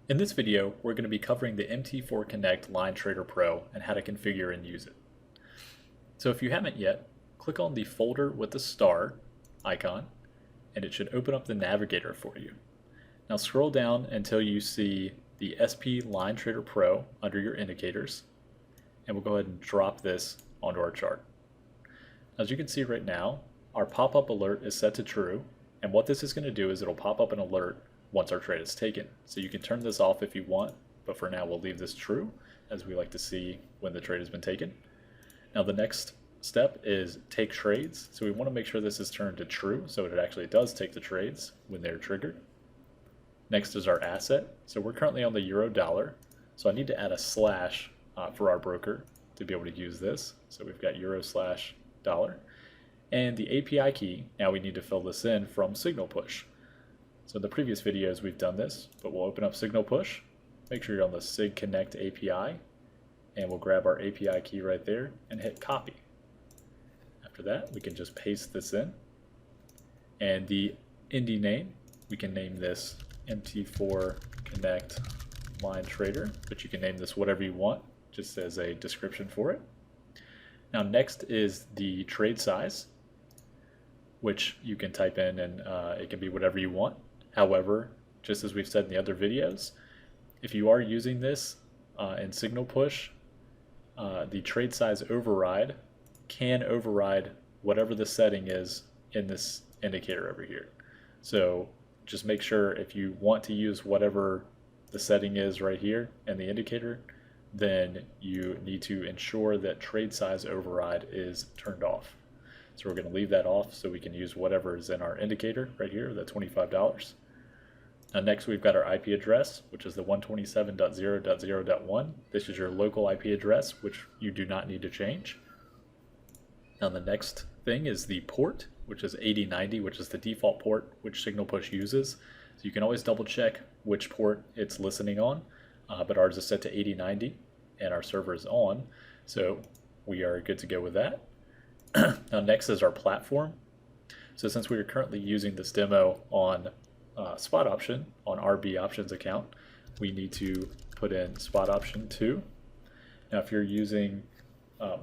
In this video, we're going to be covering the MT4Connect Line Trader Pro and how to configure and use it. So if you haven't yet, click on the folder with the star icon, and it should open up the navigator for you. Now scroll down until you see the SP Line Trader Pro under your indicators, and we'll go ahead and drop this onto our chart. As you can see right now, our pop-up alert is set to true, and what this is going to do is it'll pop up an alert once our trade is taken. So you can turn this off if you want, but for now we'll leave this true, as we like to see when the trade has been taken. Now the next step is take trades. So we want to make sure this is turned to true, so it actually does take the trades when they're triggered. Next is our asset. So we're currently on the euro dollar, so I need to add a slash for our broker to be able to use this. So we've got euro/dollar. And the API key, now we need to fill this in from Signal Push. So in the previous videos we've done this, but we'll open up Signal Push, make sure you're on the Sig Connect API, and we'll grab our API key right there and hit copy. After that, we can just paste this in. And the indie name, we can name this MT4Connect Line Trader, but you can name this whatever you want, just as a description for it. Now next is the trade size, which you can type in, and it can be whatever you want. However, just as we've said in the other videos, if you are using this in Signal Push, the trade size override can override whatever the setting is in this indicator over here. So just make sure if you want to use whatever the setting is right here in the indicator, then you need to ensure that trade size override is turned off. So we're going to leave that off so we can use whatever is in our indicator right here, the $25. Now next we've got our IP address, which is the 127.0.0.1. This is your local IP address, which you do not need to change. Now the next thing is the port, which is 8090, which is the default port which Signal Push uses. So you can always double check which port it's listening on, but ours is set to 8090 and our server is on, so we are good to go with that. Now next is our platform. So since we are currently using this demo on spot option on RB options account, we need to put in spot option 2. Now if you're using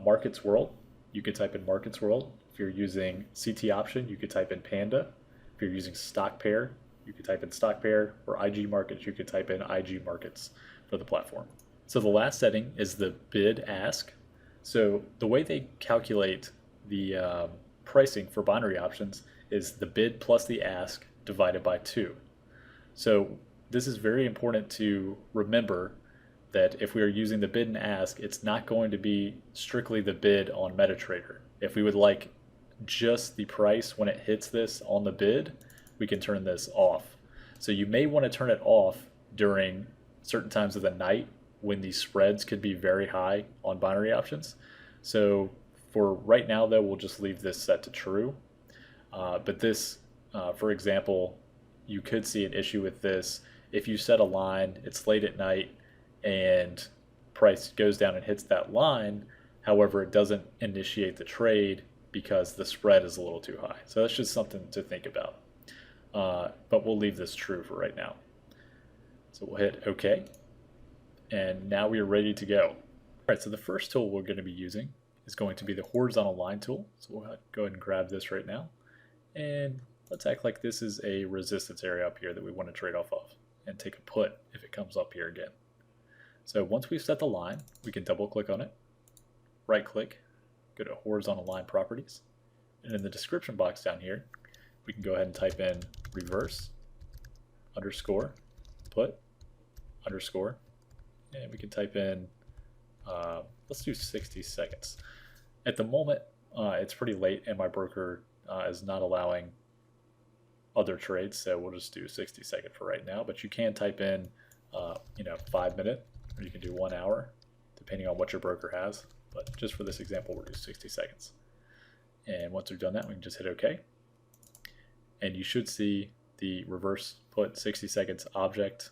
Markets World, you could type in Markets World. If you're using CT option, you could type in Panda. If you're using stock pair, you could type in stock pair, or IG markets, you could type in IG markets for the platform. So the last setting is the bid ask. So the way they calculate the pricing for binary options is the bid plus the ask divided by 2. So this is very important to remember, that if we are using the bid and ask, it's not going to be strictly the bid on MetaTrader. If we would like just the price when it hits this on the bid, we can turn this off. So you may want to turn it off during certain times of the night when the spreads could be very high on binary options. So for right now though, we'll just leave this set to true. But this, for example, you could see an issue with this. If you set a line, it's late at night, and price goes down and hits that line, however, it doesn't initiate the trade because the spread is a little too high. So that's just something to think about. But we'll leave this true for right now. So we'll hit OK. And now we are ready to go. All right, so the first tool we're going to be using is going to be the horizontal line tool. So we'll go ahead and grab this right now. And let's act like this is a resistance area up here that we want to trade off of, and take a put if it comes up here again. So once we've set the line, we can double click on it, right click, go to horizontal line properties, and in the description box down here, we can go ahead and type in reverse underscore put underscore, and we can type in, let's do 60 seconds. At the moment, it's pretty late and my broker is not allowing other trades, so we'll just do 60 second for right now, but you can type in 5 minute, or you can do 1 hour, depending on what your broker has. But just for this example, we'll do 60 seconds. And once we've done that, we can just hit OK. And you should see the reverse put 60 seconds object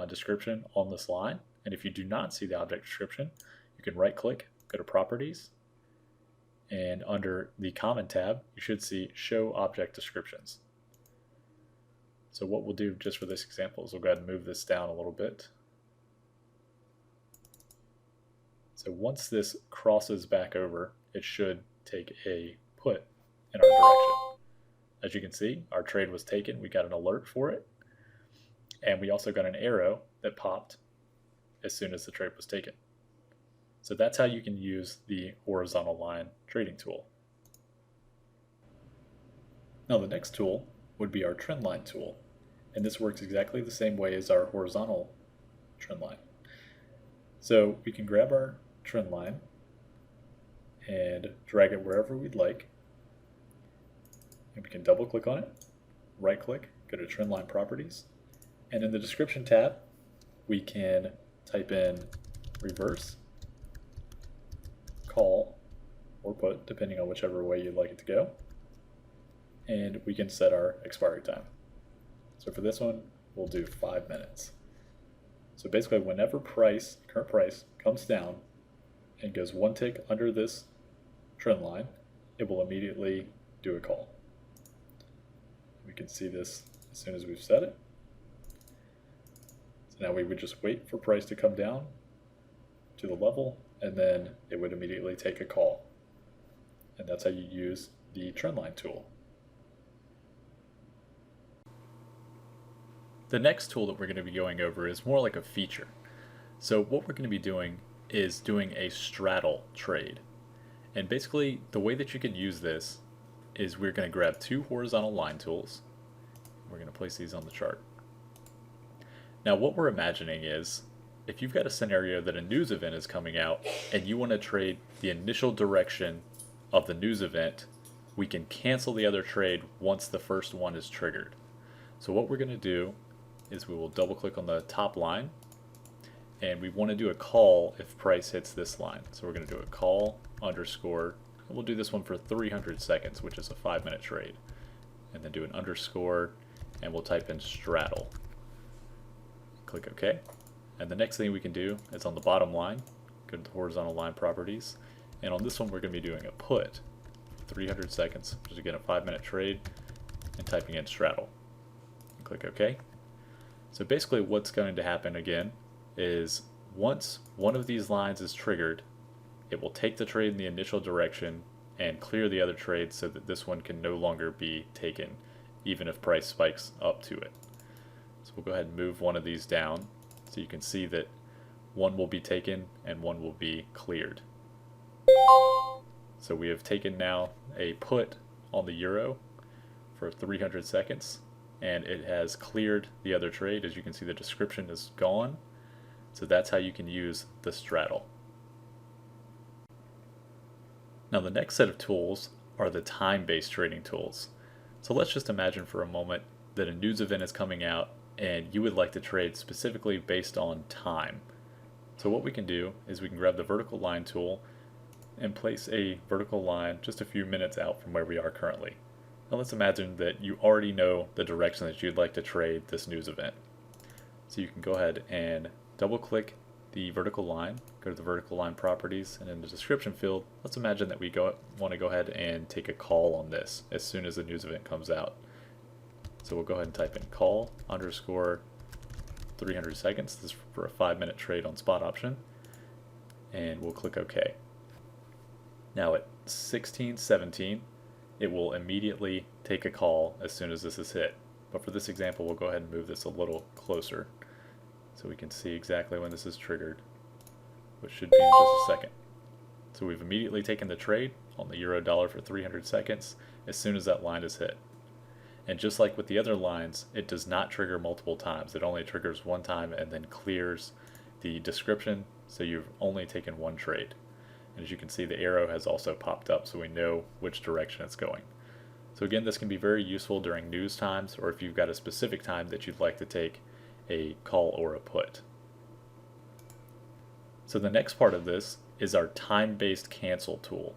description on this line. And if you do not see the object description, you can right click, go to properties, and under the comment tab, you should see show object descriptions. So what we'll do just for this example is we'll go ahead and move this down a little bit. So once this crosses back over, it should take a put in our direction. As you can see, our trade was taken. We got an alert for it. And we also got an arrow that popped as soon as the trade was taken. So that's how you can use the horizontal line trading tool. Now the next tool would be our trend line tool. And this works exactly the same way as our horizontal trend line. So we can grab our trend line and drag it wherever we'd like. And we can double click on it, right click, go to trend line properties. And in the description tab, we can type in reverse, call, or put, depending on whichever way you'd like it to go. And we can set our expiry time. So for this one, we'll do 5 minutes. So basically, whenever current price comes down and goes one tick under this trend line, it will immediately do a call. We can see this as soon as we've set it. So now we would just wait for price to come down to the level, and then it would immediately take a call. And that's how you use the trend line tool. The next tool that we're going to be going over is more like a feature. So what we're going to be doing is doing a straddle trade. And basically the way that you can use this is we're going to grab two horizontal line tools. We're going to place these on the chart. Now what we're imagining is if you've got a scenario that a news event is coming out and you want to trade the initial direction of the news event, we can cancel the other trade once the first one is triggered. So what we're going to do is we will double click on the top line, and we want to do a call if price hits this line. So we're going to do a call underscore, and we'll do this one for 300 seconds, which is a 5-minute trade. And then do an underscore, and we'll type in straddle. Click OK. And the next thing we can do is on the bottom line, go to the horizontal line properties, and on this one we're going to be doing a put for 300 seconds, which is again a 5-minute trade, and typing in straddle. And click OK. So basically what's going to happen again is once one of these lines is triggered, it will take the trade in the initial direction and clear the other trade so that this one can no longer be taken, even if price spikes up to it. So we'll go ahead and move one of these down so you can see that one will be taken and one will be cleared. So we have taken now a put on the euro for 300 seconds. And it has cleared the other trade. As you can see, the description is gone. So that's how you can use the straddle. Now the next set of tools are the time-based trading tools. So let's just imagine for a moment that a news event is coming out and you would like to trade specifically based on time. So what we can do is we can grab the vertical line tool and place a vertical line just a few minutes out from where we are currently. Now let's imagine that you already know the direction that you'd like to trade this news event. So you can go ahead and double click the vertical line, go to the vertical line properties, and in the description field, let's imagine that we want to go ahead and take a call on this as soon as the news event comes out. So we'll go ahead and type in call underscore 300 seconds. This is for a 5-minute trade on spot option. And we'll click OK. Now at 16:17, it will immediately take a call as soon as this is hit. But for this example, we'll go ahead and move this a little closer so we can see exactly when this is triggered, which should be in just a second. So we've immediately taken the trade on the euro dollar for 300 seconds as soon as that line is hit. And just like with the other lines, it does not trigger multiple times. It only triggers one time and then clears the description, so you've only taken one trade. And as you can see, the arrow has also popped up so we know which direction it's going. So again, this can be very useful during news times or if you've got a specific time that you'd like to take a call or a put. So the next part of this is our time-based cancel tool.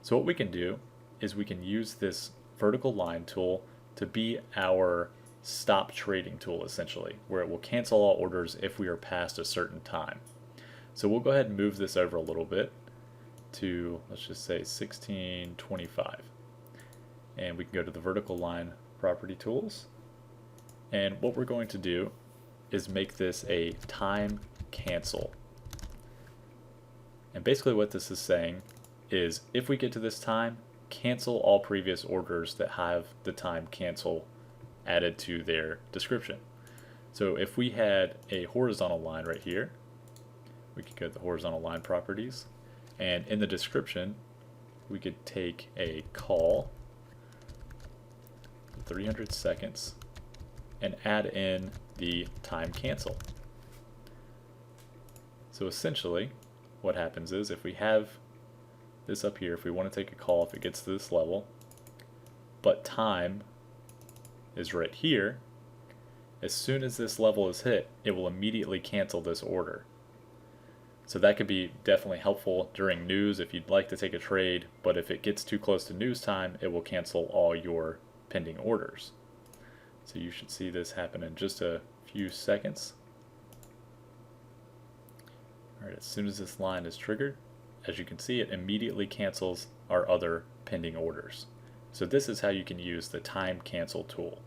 So what we can do is we can use this vertical line tool to be our stop trading tool essentially, where it will cancel all orders if we are past a certain time. So we'll go ahead and move this over a little bit to, let's just say 16:25, and we can go to the vertical line property tools, And what we're going to do is make this a time cancel. And basically what this is saying is if we get to this time, cancel all previous orders that have the time cancel added to their description. So if we had a horizontal line right here, we could go to the horizontal line properties, and in the description we could take a call 300 seconds and add in the time cancel. So essentially what happens is if we have this up here, if we want to take a call, if it gets to this level, but time is right here, as soon as this level is hit, it will immediately cancel this order. So that could be definitely helpful during news if you'd like to take a trade, but if it gets too close to news time, it will cancel all your pending orders. So you should see this happen in just a few seconds. Alright, as soon as this line is triggered, as you can see, it immediately cancels our other pending orders. So this is how you can use the time cancel tool.